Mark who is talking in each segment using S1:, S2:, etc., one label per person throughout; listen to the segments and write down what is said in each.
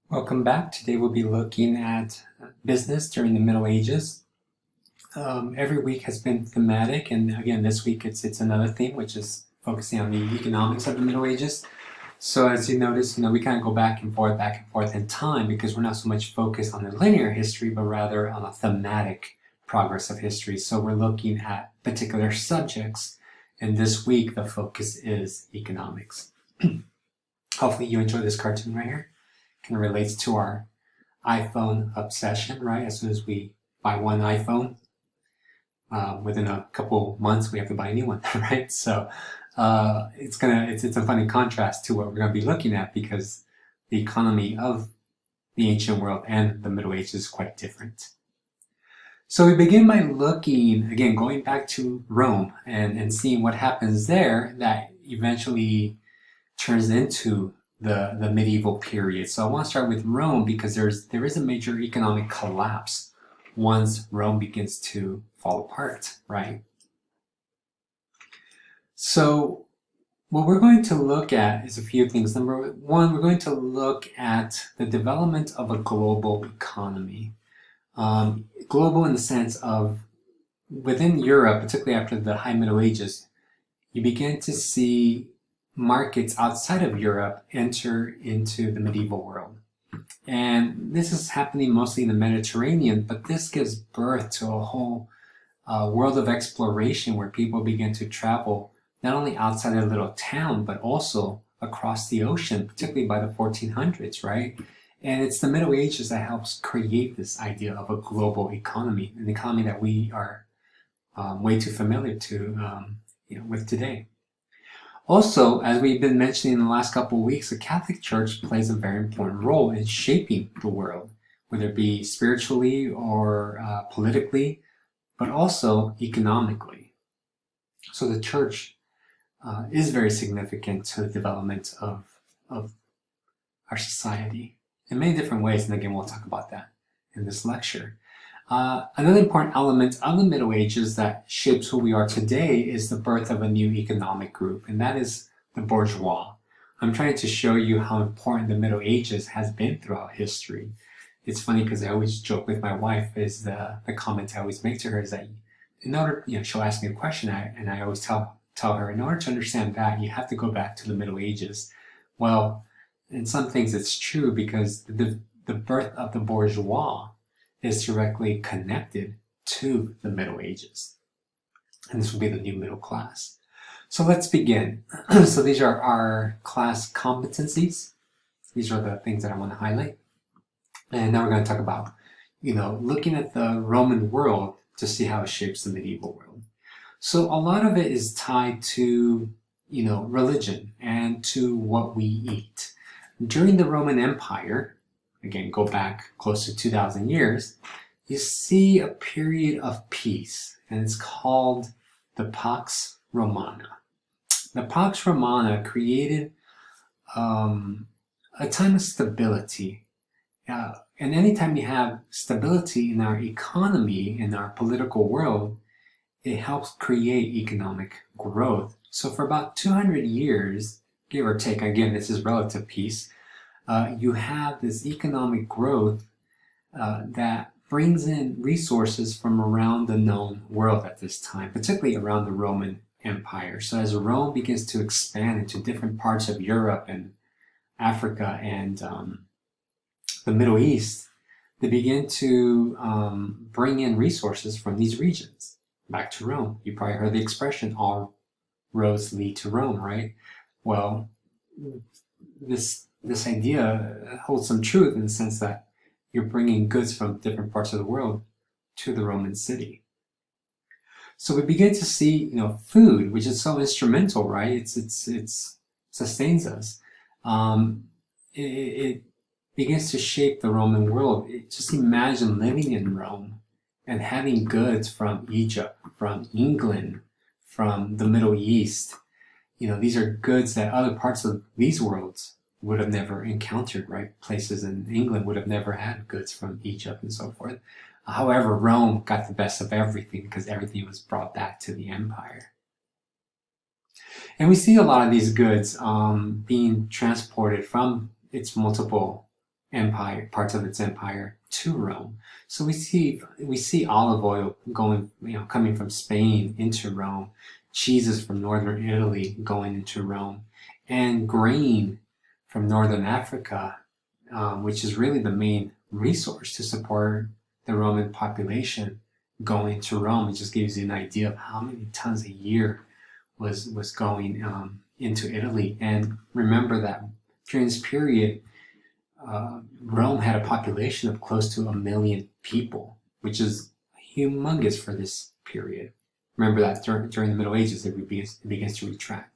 S1: Welcome back. Today we'll be looking at business during the Middle Ages. Every week has been thematic, and again, this week it's another theme, which is focusing on the economics of the Middle Ages. So as you notice, we kind of go back and forth in time because we're not so much focused on the linear history, but rather on a thematic progress of history. So we're looking at particular subjects, and this week the focus is economics. Hopefully you enjoy this cartoon right here. Kind of relates to our iPhone obsession, right? As soon as we buy one iPhone, within a couple months we have to buy a new one, right? So it's a funny contrast to what we're gonna be looking at because the economy of the ancient world and the Middle Ages is quite different. So we begin by looking again, going back to Rome and seeing what happens there that eventually turns into the medieval period. So I want to start with Rome because there is a major economic collapse once Rome begins to fall apart, right? So what we're going to look at is a few things. Number one, we're going to look at the development of a global economy. Global in the sense of within Europe, particularly after the High Middle Ages, you begin to see markets outside of Europe enter into the medieval world. And this is happening mostly in the Mediterranean, but this gives birth to a whole world of exploration where people begin to travel not only outside their little town, but also across the ocean, particularly by the 1400s, right? And it's the Middle Ages that helps create this idea of a global economy, an economy that we are way too familiar to with today. Also, as we've been mentioning in the last couple of weeks, the Catholic Church plays a very important role in shaping the world, whether it be spiritually or politically, but also economically. So the church is very significant to the development of our society in many different ways, and again, we'll talk about that in this lecture. Another important element of the Middle Ages that shapes who we are today is the birth of a new economic group, and that is the bourgeois. I'm trying to show you how important the Middle Ages has been throughout history. It's funny because I always joke with my wife is the comment I always make to her is that in order, she'll ask me a question and I always tell her, in order to understand that, you have to go back to the Middle Ages. Well, in some things it's true because the birth of the bourgeois is directly connected to the Middle Ages. And this will be the new middle class. So let's begin. So these are our class competencies. These are the things that I want to highlight. And now we're going to talk about, looking at the Roman world to see how it shapes the medieval world. So a lot of it is tied to, religion and to what we eat. During the Roman Empire, again, go back close to 2,000 years, you see a period of peace, and it's called the Pax Romana. The Pax Romana created a time of stability. And anytime you have stability in our economy, in our political world, it helps create economic growth. So for about 200 years, give or take, again, this is relative peace, you have this economic growth that brings in resources from around the known world at this time, particularly around the Roman Empire. So as Rome begins to expand into different parts of Europe and Africa and the Middle East, they begin to bring in resources from these regions back to Rome. You probably heard the expression, all roads lead to Rome, right? Well, this idea holds some truth in the sense that you're bringing goods from different parts of the world to the Roman city. So we begin to see, food, which is so instrumental, right? It sustains us. It begins to shape the Roman world. Just imagine living in Rome and having goods from Egypt, from England, from the Middle East. These are goods that other parts of these worlds would have never encountered, right? Places in England would have never had goods from Egypt and so forth. However, Rome got the best of everything because everything was brought back to the empire. And we see a lot of these goods being transported from its multiple empire, parts of its empire to Rome. So we see olive oil going, coming from Spain into Rome, cheeses from northern Italy going into Rome, and grain from northern Africa, which is really the main resource to support the Roman population, going to Rome. It just gives you an idea of how many tons a year was going into Italy. And remember that during this period, Rome had a population of close to 1 million people, which is humongous for this period. Remember that during the Middle Ages, it begins to retract.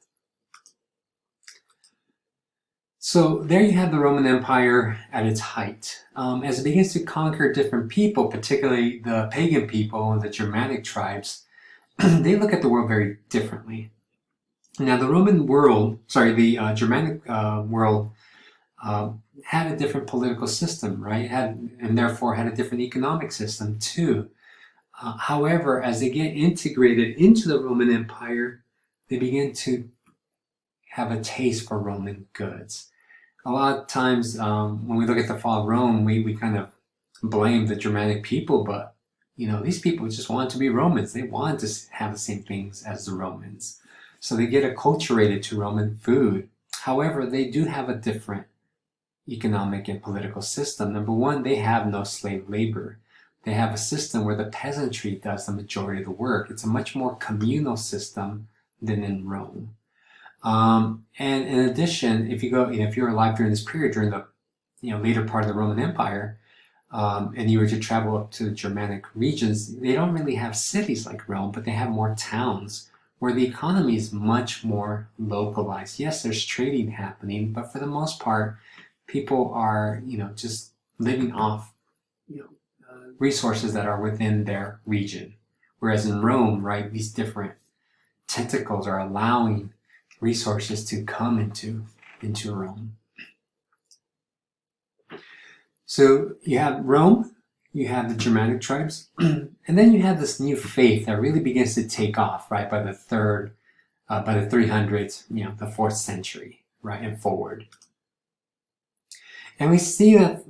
S1: So there you have the Roman Empire at its height. As it begins to conquer different people, particularly the pagan people and the Germanic tribes, they look at the world very differently. Now, the Germanic world had a different political system, right? And therefore had a different economic system too. However, as they get integrated into the Roman Empire, they begin to have a taste for Roman goods. A lot of times when we look at the fall of Rome, we kind of blame the Germanic people, but these people just wanted to be Romans. They wanted to have the same things as the Romans. So they get acculturated to Roman food. However, they do have a different economic and political system. Number one, they have no slave labor. They have a system where the peasantry does the majority of the work. It's a much more communal system than in Rome. And in addition, if you're alive during this period, during the later part of the Roman Empire, and you were to travel up to the Germanic regions, they don't really have cities like Rome, but they have more towns where the economy is much more localized. Yes, there's trading happening, but for the most part, people are just living off resources that are within their region. Whereas in Rome, right, these different tentacles are allowing resources to come into Rome. So you have Rome, you have the Germanic tribes, and then you have this new faith that really begins to take off, right, by the 300s, the 4th century, right, and forward. And we see that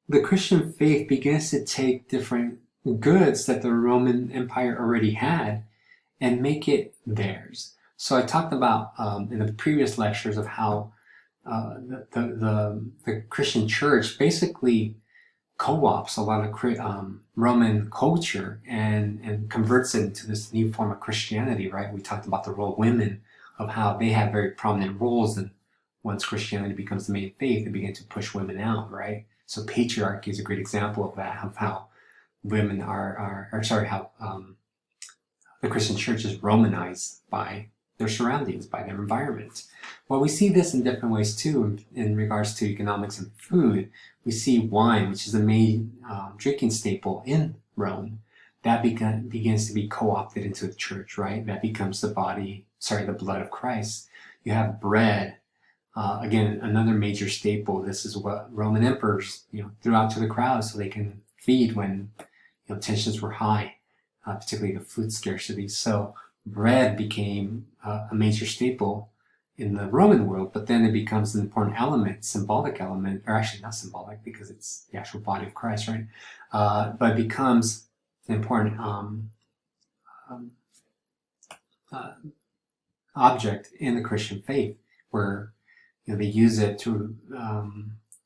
S1: the Christian faith begins to take different goods that the Roman Empire already had and make it theirs. So I talked about in the previous lectures of how the Christian church basically co-ops a lot of Roman culture and converts it into this new form of Christianity, right? We talked about the role of women, of how they have very prominent roles, and once Christianity becomes the main faith, they begin to push women out, right? So patriarchy is a great example of that, of how women how the Christian church is Romanized by their surroundings, by their environment. Well, we see this in different ways too in regards to economics and food. We see wine, which is the main drinking staple in Rome, that begins to be co-opted into the church, right? That becomes the blood of Christ. You have bread, again, another major staple. This is what Roman emperors, threw out to the crowd so they can feed when tensions were high, particularly the food scarcity. So bread became a major staple in the Roman world, but then it becomes an important element, symbolic element, or actually not symbolic because it's the actual body of Christ, right? But it becomes an important object in the Christian faith, where they use it to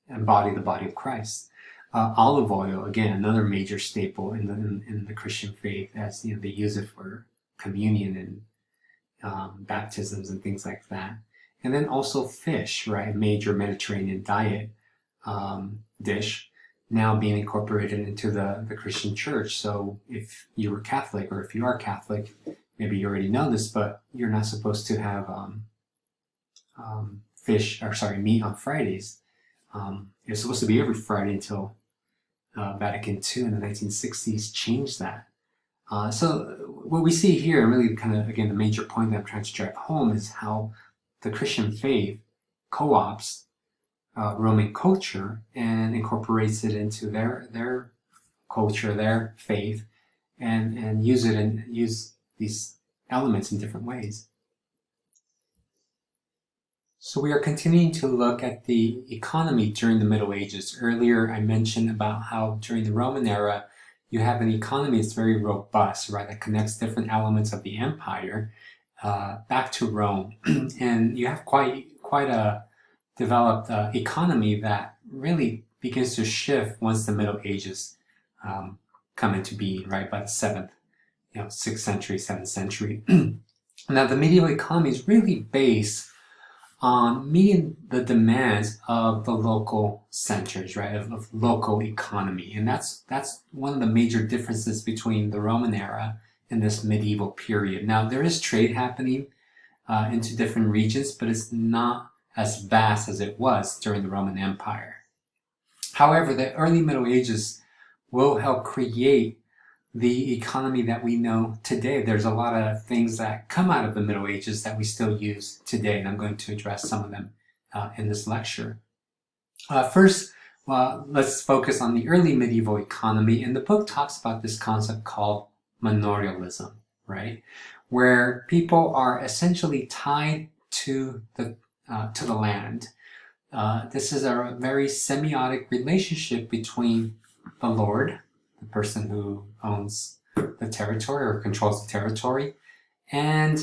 S1: embody the body of Christ. Olive oil, again, another major staple in the Christian faith, as they use it for communion and baptisms and things like that. And then also fish, right? A major Mediterranean diet dish, now being incorporated into the Christian church. So if you were Catholic, or if you are Catholic, maybe you already know this, but you're not supposed to have meat on Fridays. It's supposed to be every Friday until Vatican II in the 1960s changed that. So what we see here, and really kind of, again, the major point that I'm trying to drive home, is how the Christian faith co-ops Roman culture and incorporates it into their culture, their faith, and use these elements in different ways. So we are continuing to look at the economy during the Middle Ages. Earlier I mentioned about how during the Roman era you have an economy that's very robust, right, that connects different elements of the empire back to Rome. And you have quite a developed economy that really begins to shift once the Middle Ages come into being, right, by the 7th, 6th century, 7th century. Now the medieval economy is really based on meeting the demands of the local centers, right, of local economy. And that's one of the major differences between the Roman era and this medieval period. Now, there is trade happening into different regions, but it's not as vast as it was during the Roman Empire. However, the early Middle Ages will help create the economy that we know today. There's a lot of things that come out of the Middle Ages that we still use today, and I'm going to address some of them in this lecture. First, let's focus on the early medieval economy, and the book talks about this concept called manorialism, right? Where people are essentially tied to the land. This is a very semiotic relationship between the Lord, the person who owns the territory or controls the territory, and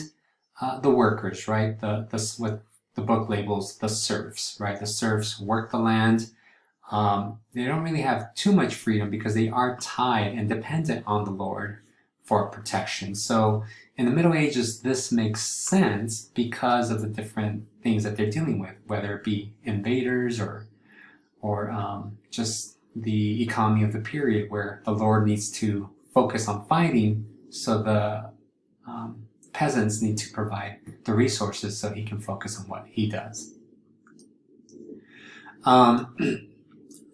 S1: the workers, right? What the book labels the serfs, right? The serfs work the land. They don't really have too much freedom because they are tied and dependent on the Lord for protection. So in the Middle Ages, this makes sense because of the different things that they're dealing with, whether it be invaders or just the economy of the period where the Lord needs to focus on fighting, so the peasants need to provide the resources so he can focus on what he does.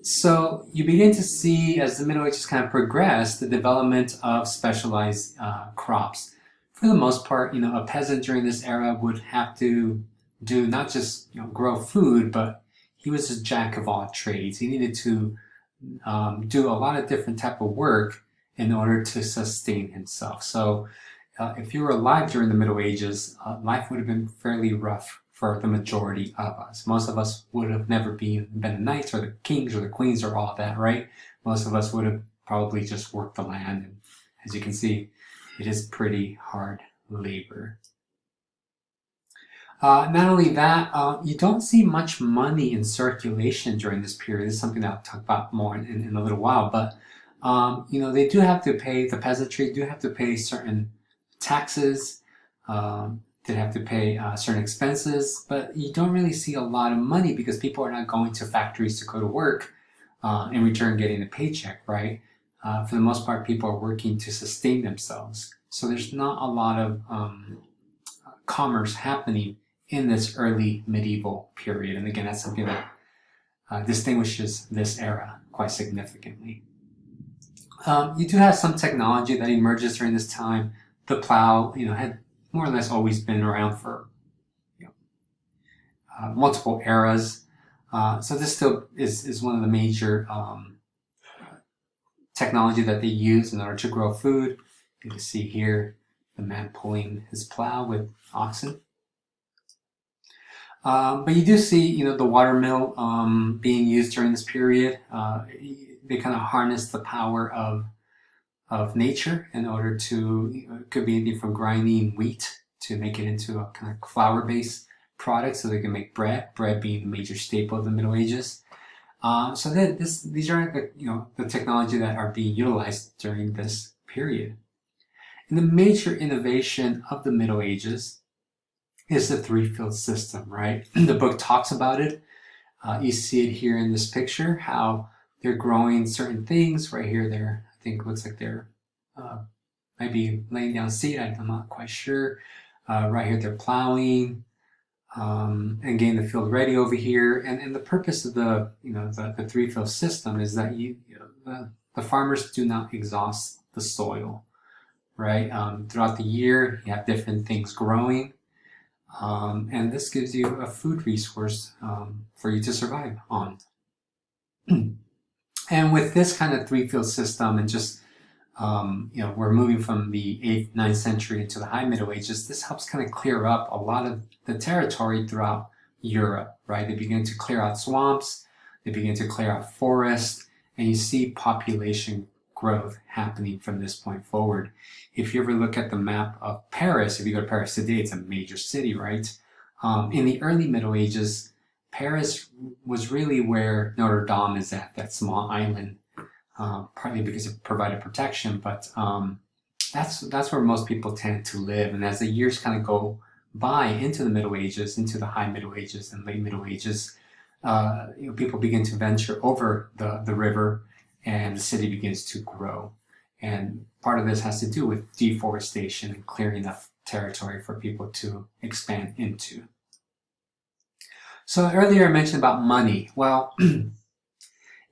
S1: So you begin to see, as the Middle Ages kind of progress, the development of specialized crops. For the most part, a peasant during this era would have to do not just grow food, but he was a jack of all trades. He needed to do a lot of different type of work in order to sustain himself. So if you were alive during the Middle Ages, life would have been fairly rough for the majority of us. Most of us would have never been the knights or the kings or the queens or all that, right? Most of us would have probably just worked the land. And as you can see, it is pretty hard labor. Not only that, you don't see much money in circulation during this period. This is something that I'll talk about more in a little while. But they do have to pay, the peasantry do have to pay certain taxes. They have to pay certain expenses, but you don't really see a lot of money because people are not going to factories to go to work in return getting a paycheck, right? For the most part, people are working to sustain themselves. So there's not a lot of commerce happening in this early medieval period. And again, that's something that distinguishes this era quite significantly. You do have some technology that emerges during this time. The plow, had more or less always been around for multiple eras. So this still is one of the major technology that they use in order to grow food. You can see here the man pulling his plow with oxen. But you do see, the water mill being used during this period. They kind of harness the power of nature in order to, it could be anything from grinding wheat to make it into a kind of flour-based product so they can make bread being the major staple of the Middle Ages. So these are the technology that are being utilized during this period. And the major innovation of the Middle Ages is the three-field system, right? The book talks about it. You see it here in this picture, how they're growing certain things. Right here, I think it looks like they're maybe laying down seed. I'm not quite sure. Right here, they're plowing and getting the field ready over here. And the purpose of the three-field system is that the farmers do not exhaust the soil, right? Throughout the year, you have different things growing. And this gives you a food resource for you to survive on. And with this kind of three-field system, and just we're moving from the 8th, 9th century into the High Middle Ages, this helps kind of clear up a lot of the territory throughout Europe, right? They begin to clear out swamps, they begin to clear out forests, and you see population growth happening from this point forward. If you ever look at the map of Paris, if you go to Paris today, it's a major city, right? In the early Middle Ages, Paris was really where Notre Dame is at, that small island, partly because it provided protection, but that's where most people tend to live. And as the years kind of go by into the Middle Ages, into the High Middle Ages and Late Middle Ages, people begin to venture over the river, and the city begins to grow. And part of this has to do with deforestation and clearing enough territory for people to expand into. So earlier I mentioned about money. Well,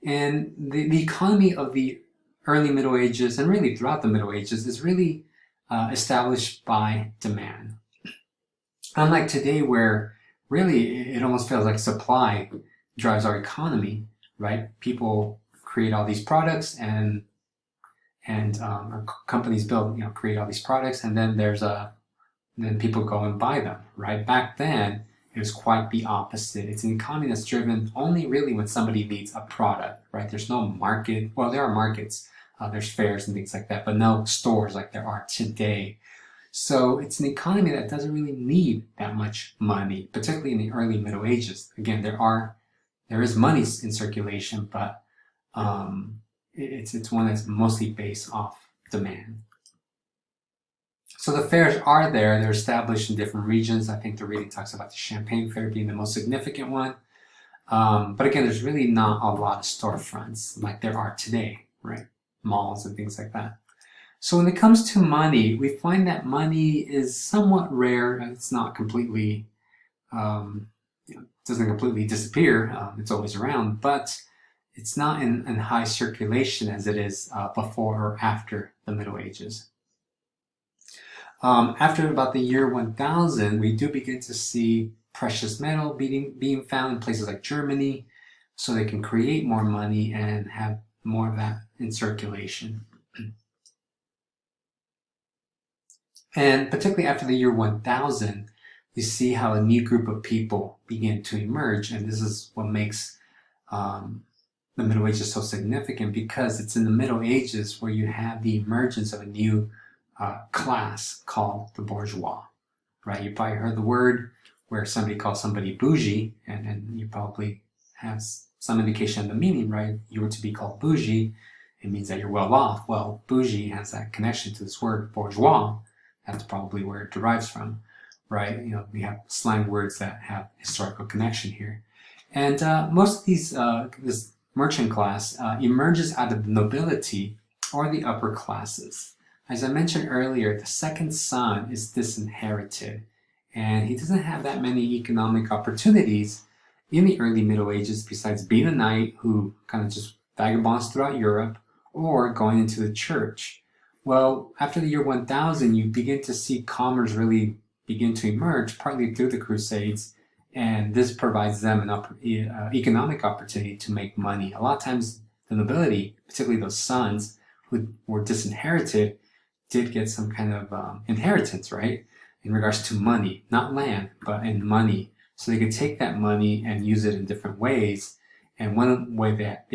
S1: and the economy of the early Middle Ages and really throughout the Middle Ages is really established by demand. Unlike today, where really it almost feels like supply drives our economy, right? People create all these products, and companies build, create all these products, and then then people go and buy them, right? Back then, it was quite the opposite. It's an economy that's driven only really when somebody needs a product, right? There's no market. Well, there are markets, there's fairs and things like that, but no stores like there are today. So it's an economy that doesn't really need that much money, particularly in the early Middle Ages. Again, there is money in circulation, but it's one that's mostly based off demand. So the fairs are there. They're established in different regions. I think the reading talks about the Champagne Fair being the most significant one. But again, there's really not a lot of storefronts like there are today, right? Malls and things like that. So when it comes to money, we find that money is somewhat rare. It's not completely, doesn't completely disappear. It's always around, but it's not in high circulation as it is before or after the Middle Ages. After about the year 1000, we do begin to see precious metal being found in places like Germany, so they can create more money and have more of that in circulation. And particularly after the year 1000, you see how a new group of people begin to emerge, and this is what makes the Middle Ages so significant, because it's in the Middle Ages where you have the emergence of a new class called the bourgeois, right? You probably heard the word where somebody calls somebody bougie, and you probably have some indication of the meaning, right? You were to be called bougie, it means that you're well off. Well, bougie has that connection to this word bourgeois. That's probably where it derives from, right? We have slang words that have historical connection here. And most of these, this merchant class emerges out of the nobility or the upper classes. As I mentioned earlier, the second son is disinherited, and he doesn't have that many economic opportunities in the early Middle Ages besides being a knight who kind of just vagabonds throughout Europe or going into the church. Well, after the year 1000, you begin to see commerce really begin to emerge, partly through the Crusades, and this provides them an economic opportunity to make money. A lot of times, the nobility, particularly those sons who were disinherited, did get some kind of inheritance, right? In regards to money, not land, but in money. So they could take that money and use it in different ways. And one way that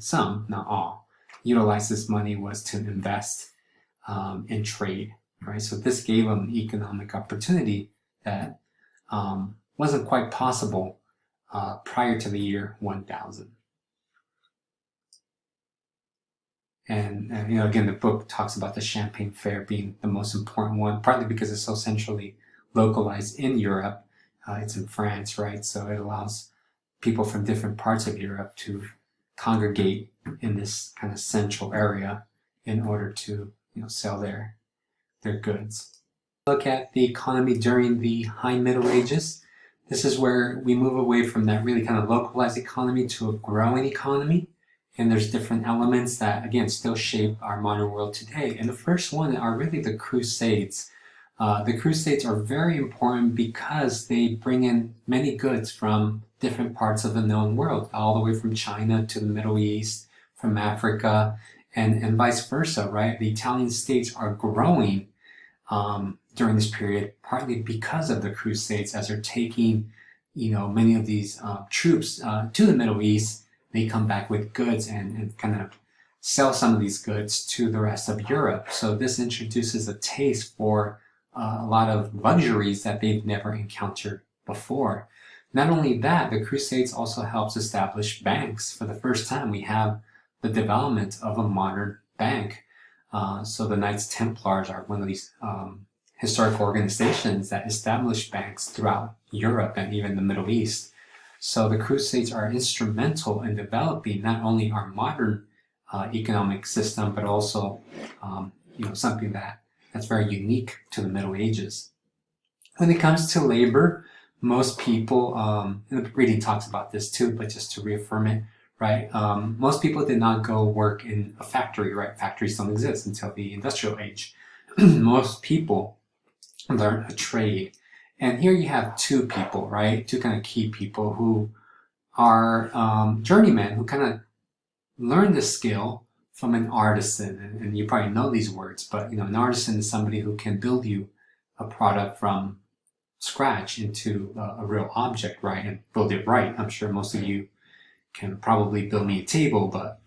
S1: some, not all, utilized this money was to invest in trade, right? So this gave them an economic opportunity that wasn't quite possible prior to the year 1000. And again, the book talks about the Champagne Fair being the most important one, partly because it's so centrally localized in Europe. It's in France, right? So it allows people from different parts of Europe to congregate in this kind of central area in order to sell their goods. Look at the economy during the High Middle Ages. This is where we move away from that really kind of localized economy to a growing economy. And there's different elements that, again, still shape our modern world today. And the first one are really the Crusades. The Crusades are very important because they bring in many goods from different parts of the known world, all the way from China to the Middle East, from Africa, and vice versa, right? The Italian states are growing during this period, partly because of the Crusades, as they're taking many of these troops to the Middle East, they come back with goods and kind of sell some of these goods to the rest of Europe. So this introduces a taste for a lot of luxuries that they've never encountered before. Not only that, the Crusades also helps establish banks. For the first time, we have the development of a modern bank. So the Knights Templars are one of these historic organizations that established banks throughout Europe and even the Middle East. So the Crusades are instrumental in developing not only our modern economic system, but also something that's very unique to the Middle Ages. When it comes to labor, most people, and the reading talks about this too, but just to reaffirm it, right? Most people did not go work in a factory, right? Factories don't exist until the industrial age. Most people learn a trade. And here you have two people, right? Two kind of key people who are journeymen who kind of learn the skill from an artisan. And you probably know these words, but an artisan is somebody who can build you a product from scratch into a real object, right? And build it right. I'm sure most of you can probably build me a table, but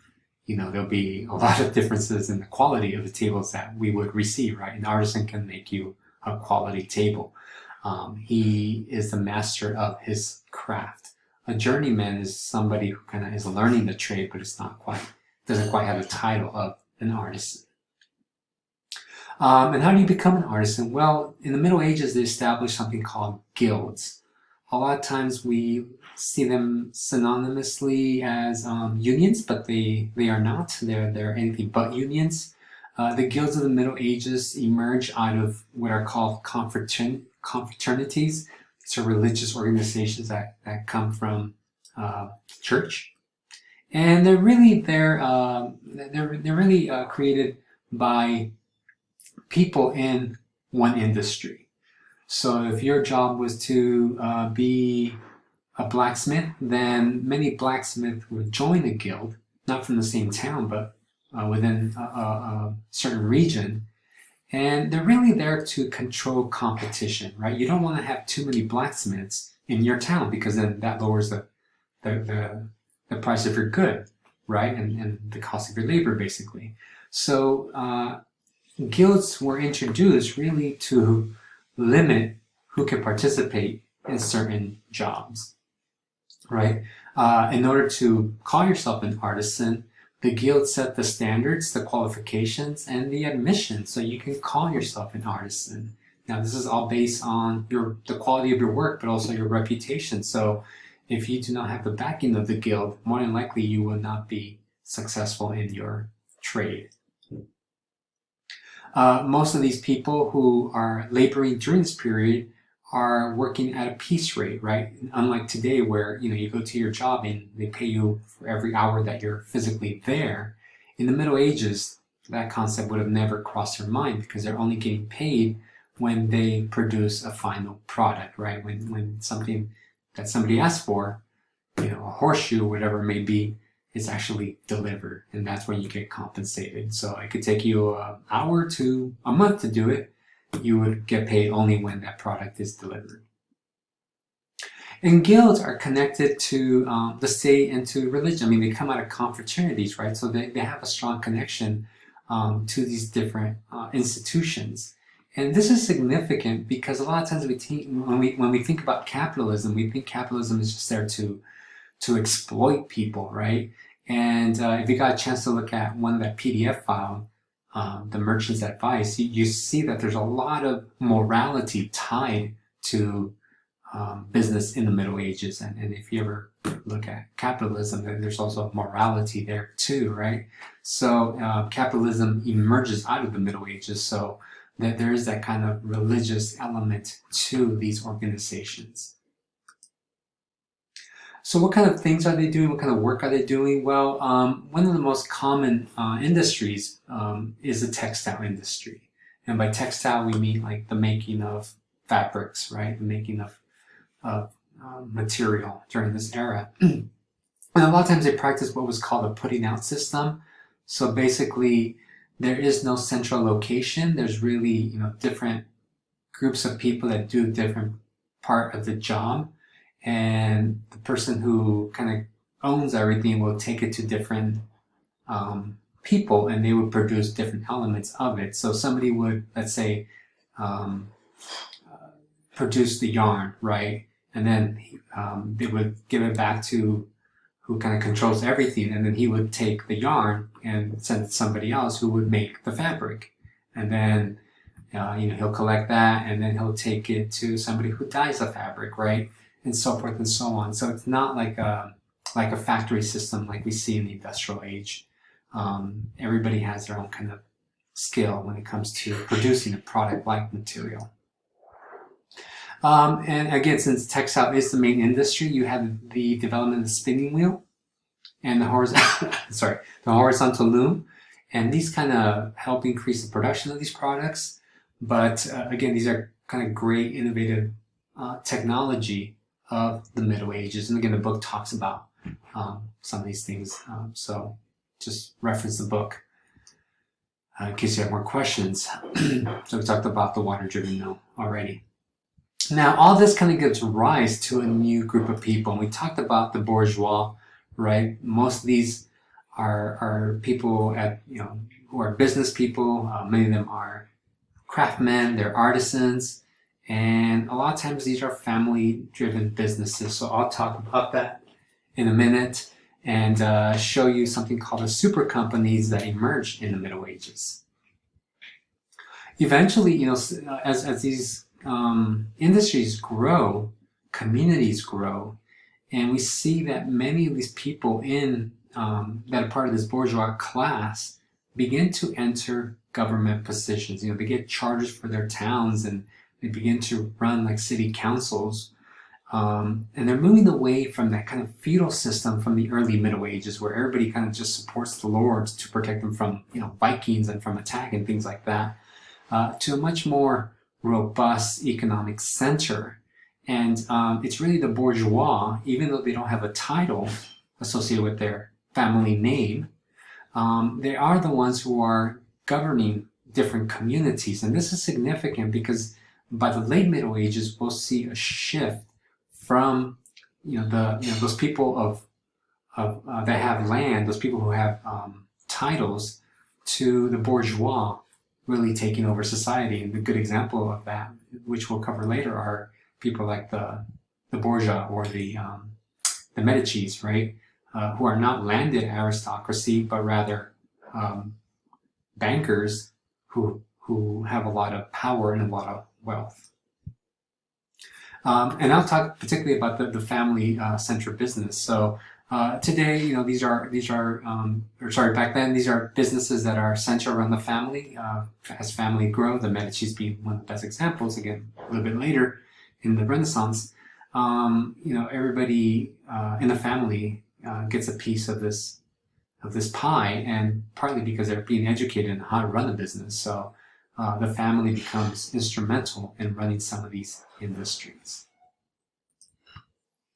S1: there'll be a lot of differences in the quality of the tables that we would receive, right? An artisan can make you a quality table. He is the master of his craft. A journeyman is somebody who kind of is learning the trade, but doesn't quite have the title of an artisan. And how do you become an artisan? Well, in the Middle Ages, they established something called guilds. A lot of times we see them synonymously as unions, but they are not. They're anything but unions. The guilds of the Middle Ages emerge out of what are called confraternities. These are religious organizations that come from church, and they're really created by people in one industry. So if your job was to be a blacksmith, then many blacksmiths would join a guild, not from the same town, but within a certain region. And they're really there to control competition, right? You don't want to have too many blacksmiths in your town because then that lowers the price of your good, right? And the cost of your labor, basically. So guilds were introduced really to limit who can participate in certain jobs, right? In order to call yourself an artisan, the guild set the standards, the qualifications, and the admission, so you can call yourself an artisan. Now, this is all based on the quality of your work, but also your reputation. So if you do not have the backing of the guild, more than likely you will not be successful in your trade. Most of these people who are laboring during this period are working at a piece rate, right? Unlike today where, you go to your job and they pay you for every hour that you're physically there. In the Middle Ages, that concept would have never crossed their mind because they're only getting paid when they produce a final product, right? When something that somebody asked for, a horseshoe, whatever it may be, is actually delivered, and that's when you get compensated. So it could take you an hour to a month to do it. You would get paid only when that product is delivered. And guilds are connected to the state and to religion. I mean, they come out of confraternities, right? So they have a strong connection to these different institutions. And this is significant because a lot of times when we think about capitalism, we think capitalism is just there to exploit people, right? And if you got a chance to look at one of that PDF file, the Merchant's Advice, you see that there's a lot of morality tied to business in the Middle Ages. And if you ever look at capitalism, then there's also morality there too, right? So capitalism emerges out of the Middle Ages, so that there is that kind of religious element to these organizations. So what kind of things are they doing? What kind of work are they doing? Well, one of the most common industries is the textile industry. And by textile, we mean like the making of fabrics, right? The making of material during this era. And a lot of times they practice what was called a putting out system. So basically, there is no central location. There's really, different groups of people that do different part of the job. and the person who kind of owns everything will take it to different people, and they would produce different elements of it. So somebody would, let's say, um, produce the yarn, right? And then they would give it back to who kind of controls everything, and then he would take the yarn and send it to somebody else who would make the fabric, and then he'll collect that, and then he'll take it to somebody who dyes the fabric, right, and so forth and so on. So it's not like a factory system like we see in the industrial age. Everybody has their own kind of skill when it comes to producing a product like material. And again, since textile is the main industry, you have the development of the spinning wheel and the horizontal loom, and these kind of help increase the production of these products. But again, these are kind of great innovative technology of the Middle Ages. And again, the book talks about some of these things. So just reference the book in case you have more questions. So we talked about the water-driven mill already. Now, all this kind of gives rise to a new group of people. And we talked about the bourgeois, right? Most of these are people who are business people. Many of them are craftsmen, they're artisans, and a lot of times these are family-driven businesses. So I'll talk about that in a minute and show you something called the super companies that emerged in the Middle Ages. Eventually, as these industries grow, communities grow, and we see that many of these people that are part of this bourgeois class begin to enter government positions. They get charters for their towns, and they begin to run like city councils. And they're moving away from that kind of feudal system from the early Middle Ages, where everybody kind of just supports the lords to protect them from Vikings and from attack and things like that, to a much more robust economic center. And it's really the bourgeois, even though they don't have a title associated with their family name, they are the ones who are governing different communities. And this is significant because by the late Middle Ages, we'll see a shift from those people that have land, those people who have titles, to the bourgeois really taking over society. And a good example of that, which we'll cover later, are people like the Borgia or the Medicis, right? Who are not landed aristocracy, but rather bankers who have a lot of power and a lot of wealth. And I'll talk particularly about the family-centered business. So today, back then, these are businesses that are centered around the family. As family grow, the Medicis being one of the best examples. Again, a little bit later in the Renaissance, everybody in the family gets a piece of this pie, and partly because they're being educated in how to run a business. So the family becomes instrumental in running some of these industries.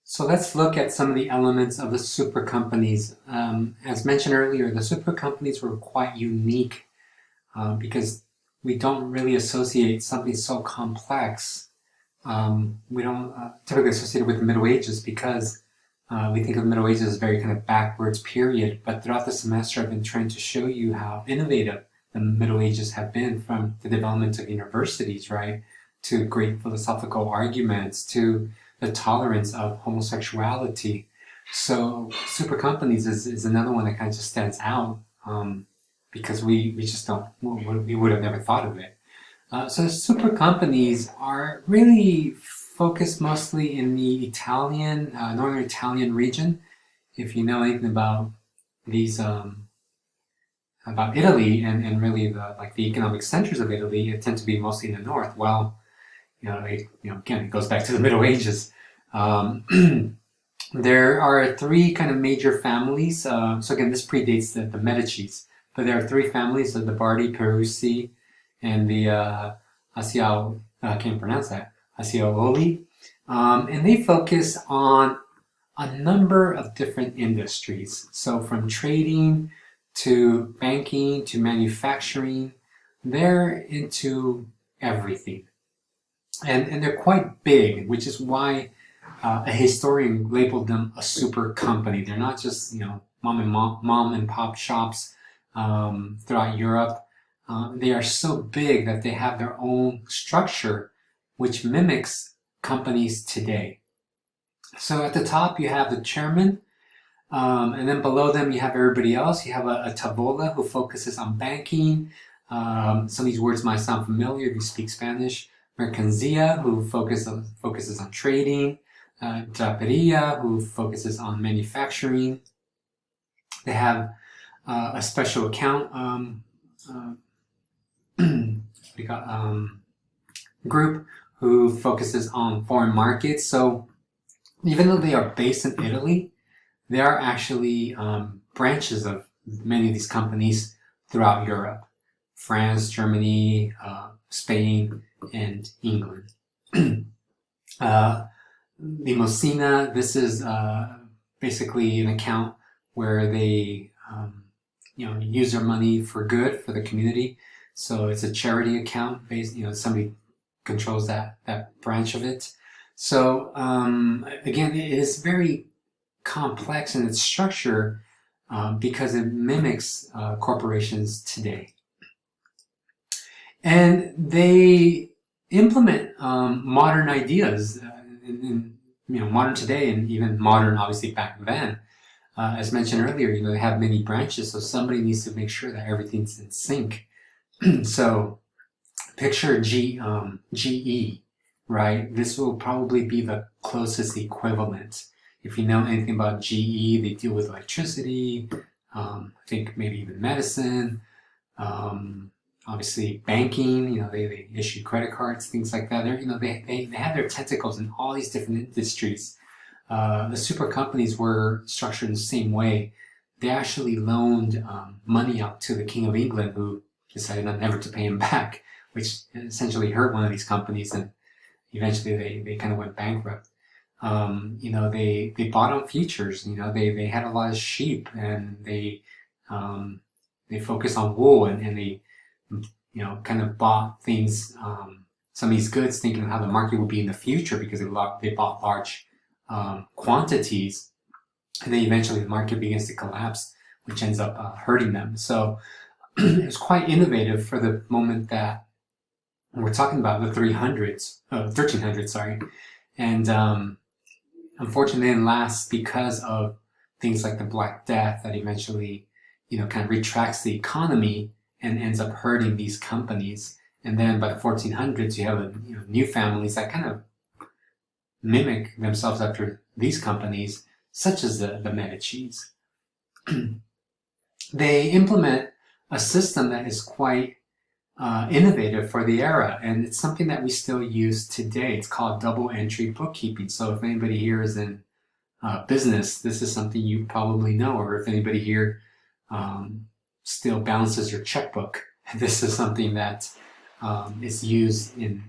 S1: So let's look at some of the elements of the super companies. As mentioned earlier, the super companies were quite unique because we don't really associate something so complex. We don't typically associate it with the Middle Ages because we think of the Middle Ages as a very kind of backwards period. But throughout the semester, I've been trying to show you how innovative the Middle Ages have been, from the development of universities, right, to great philosophical arguments, to the tolerance of homosexuality. So super companies is another one that kind of just stands out because we just don't, we would have never thought of it. So super companies are really focused mostly in the Italian, northern Italian region. If you know anything about these, about Italy and really the economic centers of Italy, it tend to be mostly in the north. Well, again, it goes back to the Middle Ages. There are three kind of major families. So again, this predates the Medicis, but there are three families: the Bardi, Peruzzi, and the can't pronounce that, Acciaiuoli. And they focus on a number of different industries. So from trading to banking to manufacturing, they're into everything. And they're quite big, which is why a historian labeled them a super company. They're not just mom and pop shops throughout Europe. They are so big that they have their own structure, which mimics companies today. So at the top you have the chairman, and then below them you have everybody else. You have a Tavola who focuses on banking. Some of these words might sound familiar if you speak Spanish. Mercancía, who focuses on trading. Draperia, who focuses on manufacturing. They have a special account group who focuses on foreign markets. So even though they are based in Italy, they are actually branches of many of these companies throughout Europe: France, Germany, Spain, and England. Limosina, this is basically an account where they use their money for good for the community. So it's a charity account based, somebody controls that branch of it. So again, it is very complex in its structure because it mimics corporations today. And they implement modern ideas in modern today, and even modern obviously back then. As mentioned earlier, they have many branches, so somebody needs to make sure that everything's in sync. So picture GE, right? This will probably be the closest equivalent. If you know anything about GE, they deal with electricity, I think maybe even medicine, obviously banking. They issue credit cards, things like that. They have their tentacles in all these different industries. The super companies were structured in the same way. They actually loaned money out to the King of England, who decided never to pay him back, which essentially hurt one of these companies, and eventually they kind of went bankrupt. They bought on futures. They had a lot of sheep, and they focused on wool, and they kind of bought things, some of these goods, thinking of how the market would be in the future, because they bought large quantities, and then eventually the market begins to collapse, which ends up hurting them. So it was quite innovative for the moment that we're talking about, the 1300s, sorry. And unfortunately it didn't last because of things like the Black Death that eventually, kind of retracts the economy and ends up hurting these companies. And then by the 1400s, you have new families that kind of mimic themselves after these companies, such as the Medicis. They implement a system that is quite innovative for the era, and it's something that we still use today. It's called double entry bookkeeping. So if anybody here is in business, this is something you probably know, or if anybody here still balances your checkbook, this is something that is used in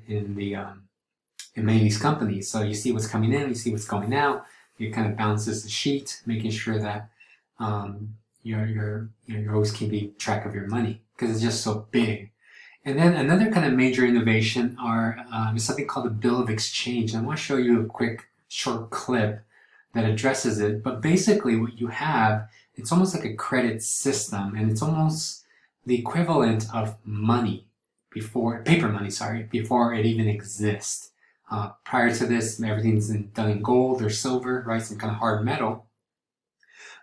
S1: many of these companies. So you see what's coming in, you see what's going out. It kind of balances the sheet, making sure that you're always keeping track of your money, because it's just so big. And then another kind of major innovation is something called the Bill of Exchange. And I want to show you a quick short clip that addresses it. But basically what you have, it's almost like a credit system, and it's almost the equivalent of money paper money, before it even exists. Prior to this, everything's done in gold or silver, right? Some kind of hard metal.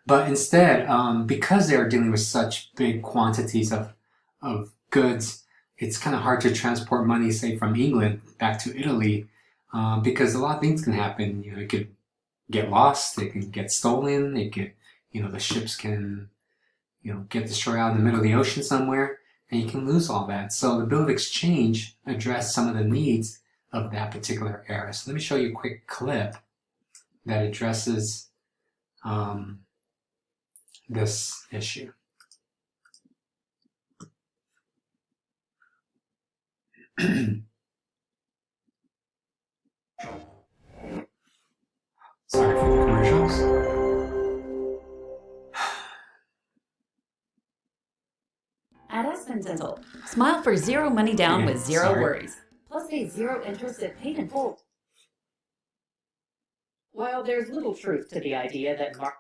S1: But instead, because they are dealing with such big quantities of goods, it's kind of hard to transport money, say, from England back to Italy, because a lot of things can happen. It could get lost, it can get stolen, it could, the ships can, get destroyed out in the middle of the ocean somewhere, and you can lose all that. So the Bill of Exchange addressed some of the needs of that particular era. So let me show you a quick clip that addresses this issue. Sorry for the commercials.
S2: At Aspen Dental, smile for zero money down with zero
S1: Sorry.
S2: worries. Plus pay zero interest if paid in full.
S3: While there's little truth to the idea that Mark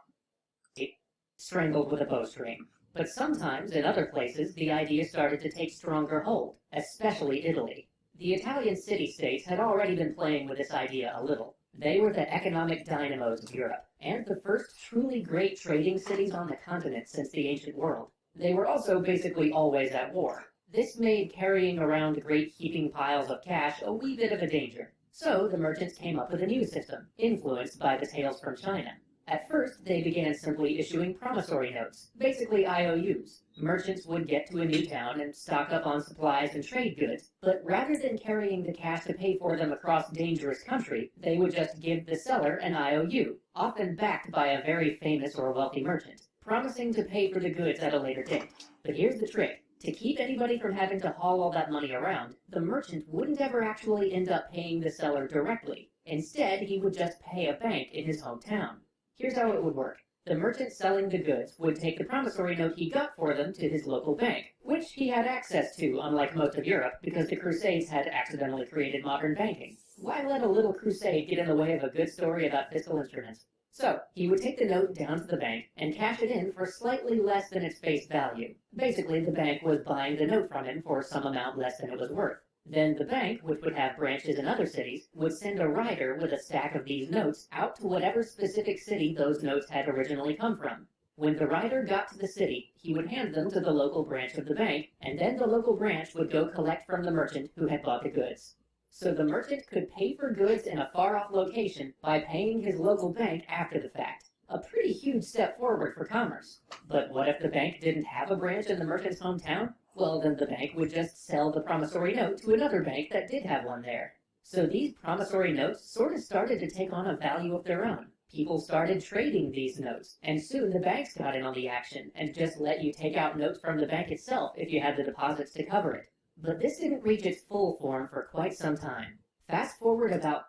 S3: strangled with a bowstring, but sometimes in other places the idea started to take stronger hold, especially Italy. The Italian city-states had already been playing with this idea a little. They were the economic dynamos of Europe, and the first truly great trading cities on the continent since the ancient world. They were also basically always at war. This made carrying around great heaping piles of cash a wee bit of a danger. So the merchants came up with a new system, influenced by the tales from China. At first, they began simply issuing promissory notes, basically IOUs. Merchants would get to a new town and stock up on supplies and trade goods, but rather than carrying the cash to pay for them across dangerous country, they would just give the seller an IOU, often backed by a very famous or wealthy merchant, promising to pay for the goods at a later date. But here's the trick. To keep anybody from having to haul all that money around, the merchant wouldn't ever actually end up paying the seller directly. Instead, he would just pay a bank in his hometown. Here's how it would work. The merchant selling the goods would take the promissory note he got for them to his local bank, which he had access to, unlike most of Europe, because the Crusades had accidentally created modern banking. Why let a little crusade get in the way of a good story about fiscal instruments? So, he would take the note down to the bank and cash it in for slightly less than its face value. Basically, the bank was buying the note from him for some amount less than it was worth. Then the bank, which would have branches in other cities, would send a rider with a stack of these notes out to whatever specific city those notes had originally come from. When the rider got to the city, he would hand them to the local branch of the bank, and then the local branch would go collect from the merchant who had bought the goods. So the merchant could pay for goods in a far-off location by paying his local bank after the fact. A pretty huge step forward for commerce. But what if the bank didn't have a branch in the merchant's hometown? Well, then the bank would just sell the promissory note to another bank that did have one there. So these promissory notes sort of started to take on a value of their own. People started trading these notes, and soon the banks got in on the action and just let you take out notes from the bank itself if you had the deposits to cover it. But this didn't reach its full form for quite some time. Fast forward about...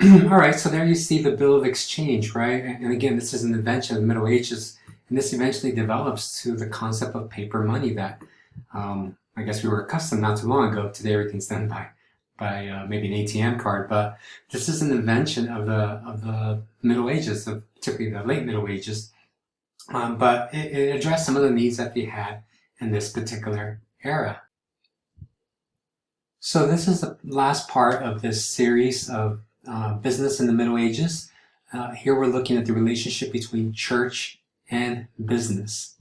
S1: All right, so there you see the bill of exchange, right? And again, this is an invention of the Middle Ages, and this eventually develops to the concept of paper money that I guess we were accustomed not too long ago. Today everything's done by maybe an ATM card, but this is an invention of the Middle Ages, particularly the late Middle Ages. But it addressed some of the needs that they had in this particular era. So this is the last part of this series of business in the Middle Ages. Here we're looking at the relationship between church and business.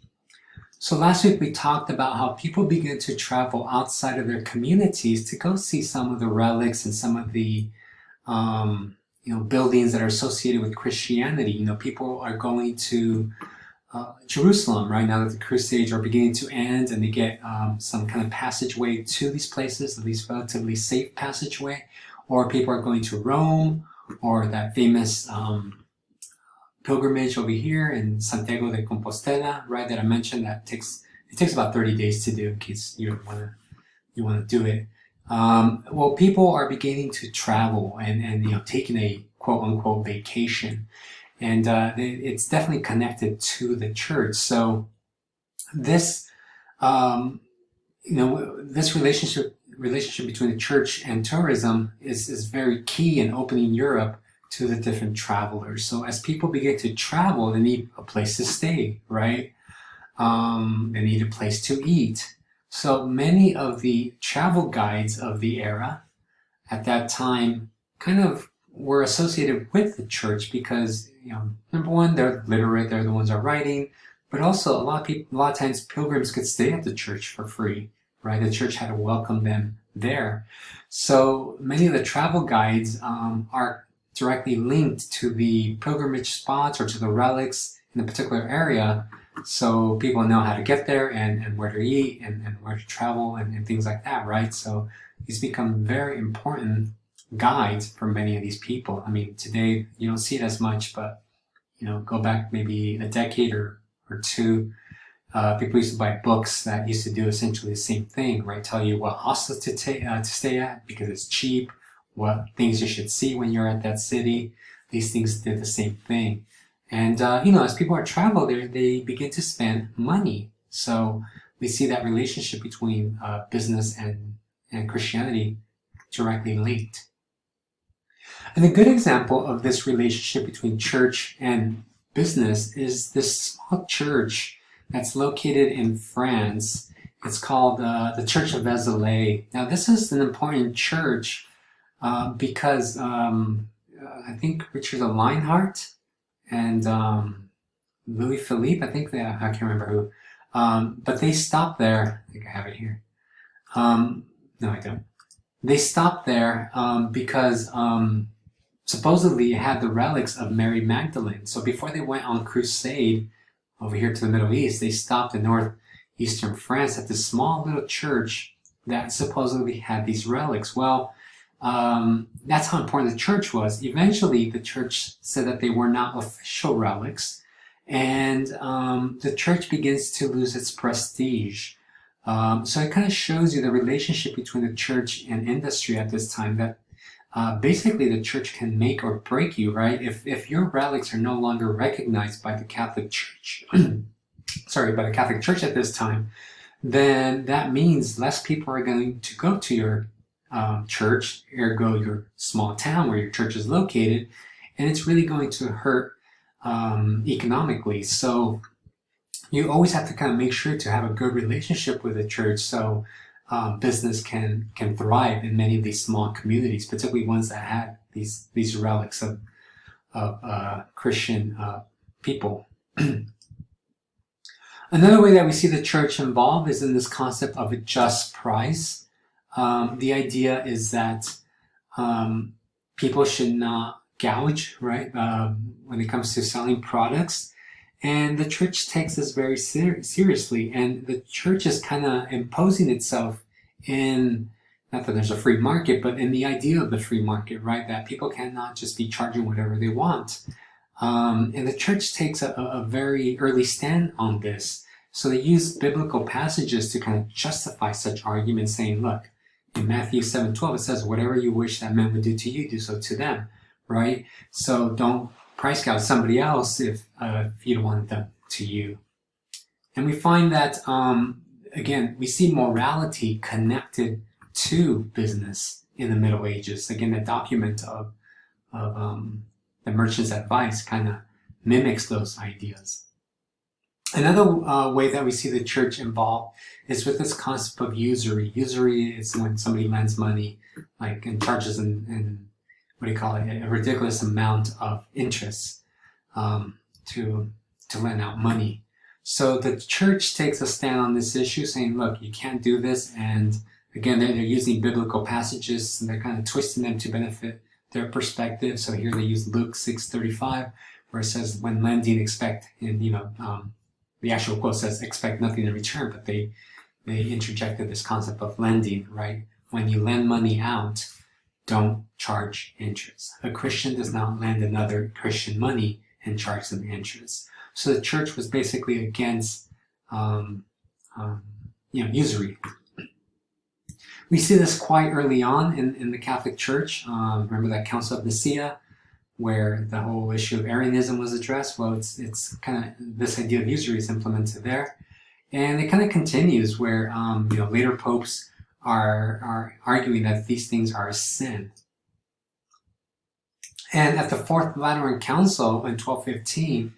S1: So last week we talked about how people began to travel outside of their communities to go see some of the relics and some of the buildings that are associated with Christianity. People are going to Jerusalem right now that the Crusades are beginning to end, and they get some kind of passageway to these places, at least relatively safe passageway. Or people are going to Rome, or that famous pilgrimage over here in Santiago de Compostela, right? That I mentioned. It takes about 30 days to do in case you want to do it. Well, people are beginning to travel and taking a quote unquote vacation. And it's definitely connected to the church. So this, this relationship between the church and tourism is very key in opening Europe to the different travelers. So as people begin to travel, they need a place to stay, right? They need a place to eat. So many of the travel guides of the era at that time kind of were associated with the church because, number one, they're literate, they're the ones that are writing, but also a lot of times pilgrims could stay at the church for free, right? The church had to welcome them there. So many of the travel guides are directly linked to the pilgrimage spots or to the relics in a particular area, so people know how to get there and where to eat and where to travel and things like that, right? So these become very important guides for many of these people. I mean, today you don't see it as much, but go back maybe a decade or two, people used to buy books that used to do essentially the same thing, right? Tell you what hostels to stay at because it's cheap, what things you should see when you're at that city. These things did the same thing. And, as people are traveling, they begin to spend money. So we see that relationship between business and Christianity directly linked. And a good example of this relationship between church and business is this small church that's located in France. It's called the Church of Vézelay. Now, this is an important church because I think Richard of Lionheart and Louis Philippe, I think I can't remember who, but they stopped there. I think I have it here. No, I don't. They stopped there because supposedly it had the relics of Mary Magdalene. So before they went on crusade over here to the Middle East, they stopped in northeastern France at this small little church that supposedly had these relics. Well, that's how important the church was. Eventually, the church said that they were not official relics, and the church begins to lose its prestige. So it kind of shows you the relationship between the church and industry at this time, that basically the church can make or break you, right? If your relics are no longer recognized by the Catholic Church, by the Catholic Church at this time, then that means less people are going to go to your church, ergo your small town where your church is located, and it's really going to hurt economically. So you always have to kind of make sure to have a good relationship with the church so business can thrive in many of these small communities, particularly ones that have these relics of Christian people. Another way that we see the church involved is in this concept of a just price. The idea is that people should not gouge, right, when it comes to selling products. And the church takes this very seriously, and the church is kind of imposing itself in, not that there's a free market, but in the idea of the free market, right? That people cannot just be charging whatever they want. And the church takes a very early stand on this. So they use biblical passages to kind of justify such arguments, saying, look, in Matthew 7:12, it says, whatever you wish that men would do to you, do so to them, right? So don't price gouge somebody else if you don't want them to you. And we find that, again, we see morality connected to business in the Middle Ages. Again, the document of the Merchant's Advice kind of mimics those ideas. Another way that we see the church involved is with this concept of usury. Usury is when somebody lends money, like, and charges an what do you call it, a ridiculous amount of interest to lend out money. So the church takes a stand on this issue, saying, look, you can't do this. And again, they're using biblical passages, and they're kind of twisting them to benefit their perspective. So here they use Luke 6:35, where it says, when lending, expect, and the actual quote says, expect nothing in return, but they interjected this concept of lending, right? When you lend money out, don't charge interest. A Christian does not lend another Christian money and charge them interest. So the church was basically against usury. We see this quite early on in the Catholic Church. Remember that Council of Nicaea, where the whole issue of Arianism was addressed? Well, it's kind of this idea of usury is implemented there. And it kind of continues where later popes are arguing that these things are a sin. And at the Fourth Lateran Council in 1215,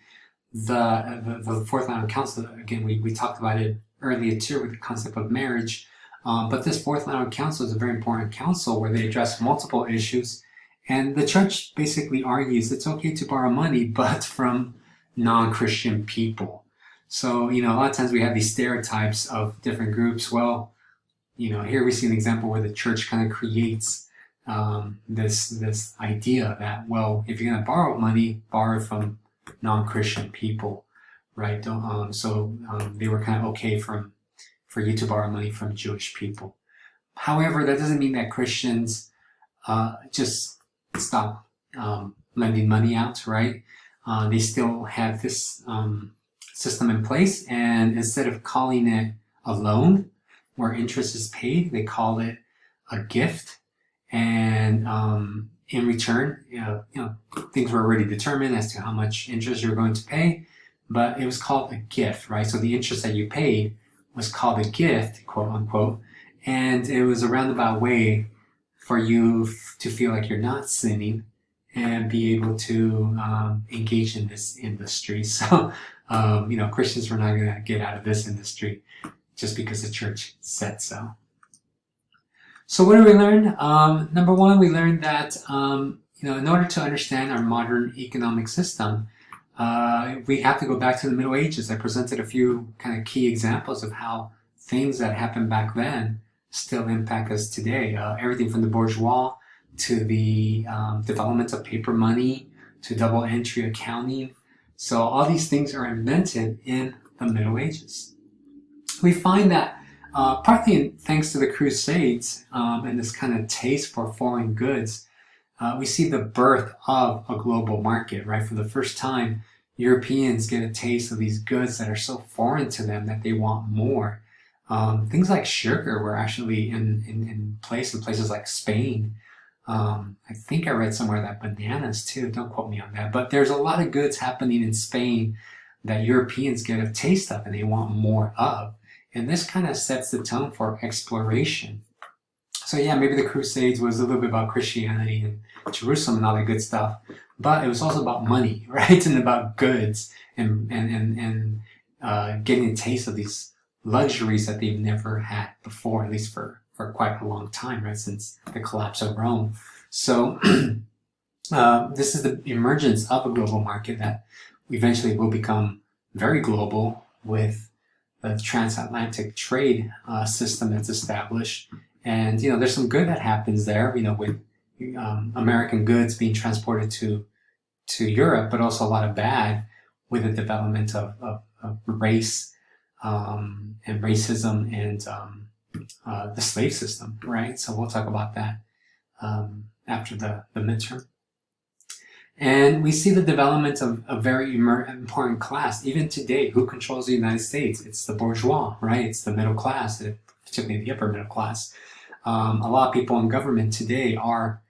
S1: the Fourth Lateran Council, again, we talked about it earlier too with the concept of marriage, but this Fourth Lateran Council is a very important council where they address multiple issues, and the church basically argues it's okay to borrow money, but from non-Christian people. So, a lot of times we have these stereotypes of different groups. Well, here we see an example where the church kind of creates this idea that, well, if you're going to borrow money, borrow from non-Christian people, right? They were kind of okay for you to borrow money from Jewish people. However, that doesn't mean that Christians just stop lending money out, right? They still have this system in place, and instead of calling it a loan where interest is paid, they call it a gift. And in return, things were already determined as to how much interest you're going to pay, but it was called a gift, right? So the interest that you paid was called a gift, quote unquote, and it was a roundabout way for you to feel like you're not sinning and be able to engage in this industry. So, Christians were not going to get out of this industry just because the church said so. So what did we learn? Number one, we learned that, in order to understand our modern economic system, we have to go back to the Middle Ages. I presented a few kind of key examples of how things that happened back then still impact us today. Everything from the bourgeois to the development of paper money to double entry accounting. So all these things are invented in the Middle Ages. We find that partly thanks to the Crusades and this kind of taste for foreign goods, we see the birth of a global market, right? For the first time, Europeans get a taste of these goods that are so foreign to them that they want more. Things like sugar were actually in places like Spain. I think I read somewhere that bananas too, don't quote me on that, but there's a lot of goods happening in Spain that Europeans get a taste of and they want more of. And this kind of sets the tone for exploration. So yeah, maybe the Crusades was a little bit about Christianity and Jerusalem and all that good stuff, but it was also about money, right? And about goods and getting a taste of these luxuries that they've never had before, at least for quite a long time, right? Since the collapse of Rome. So this is the emergence of a global market that eventually will become very global with the transatlantic trade system that's established. And, there's some good that happens there, with American goods being transported to Europe, but also a lot of bad with the development of race and racism and the slave system, right? So we'll talk about that after the midterm. And we see the development of a very important class. Even today, who controls the United States? It's the bourgeois, right? It's the middle class, particularly the upper middle class. A lot of people in government today are,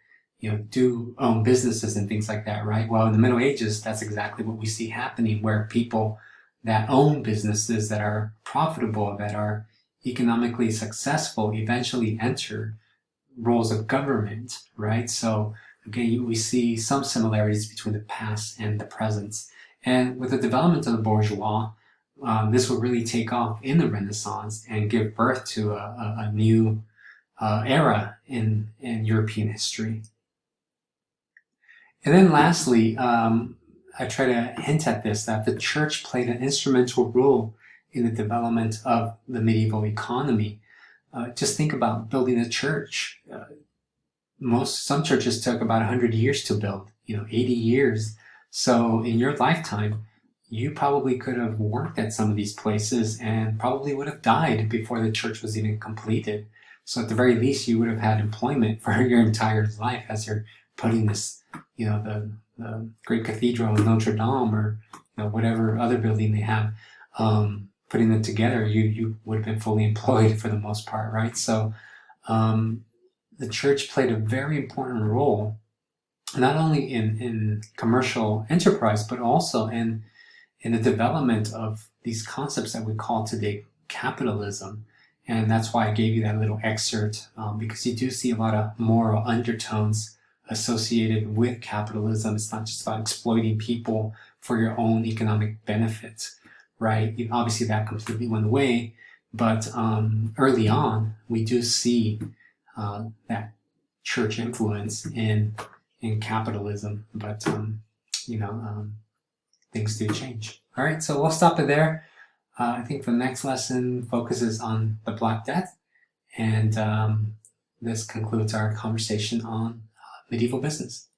S1: do own businesses and things like that, right? Well, in the Middle Ages, that's exactly what we see happening, where people that own businesses that are profitable, that are economically successful, eventually enter roles of government, right? So again, we see some similarities between the past and the present. And with the development of the bourgeois, this will really take off in the Renaissance and give birth to a new era in European history. And then lastly, I try to hint at this, that the church played an instrumental role in the development of the medieval economy. Just think about building a church. Some churches took about 100 years to build, 80 years. So in your lifetime, you probably could have worked at some of these places and probably would have died before the church was even completed. So at the very least, you would have had employment for your entire life as you're putting this, the great cathedral in Notre Dame or whatever other building they have, putting them together, you would have been fully employed for the most part, right? So the church played a very important role, not only in commercial enterprise, but also in the development of these concepts that we call today capitalism. And that's why I gave you that little excerpt, because you do see a lot of moral undertones associated with capitalism. It's not just about exploiting people for your own economic benefits, right? Obviously that completely went away, but early on, we do see that church influence in capitalism, but things do change. All right, so we'll stop it there. I think the next lesson focuses on the Black Death, and this concludes our conversation on medieval business.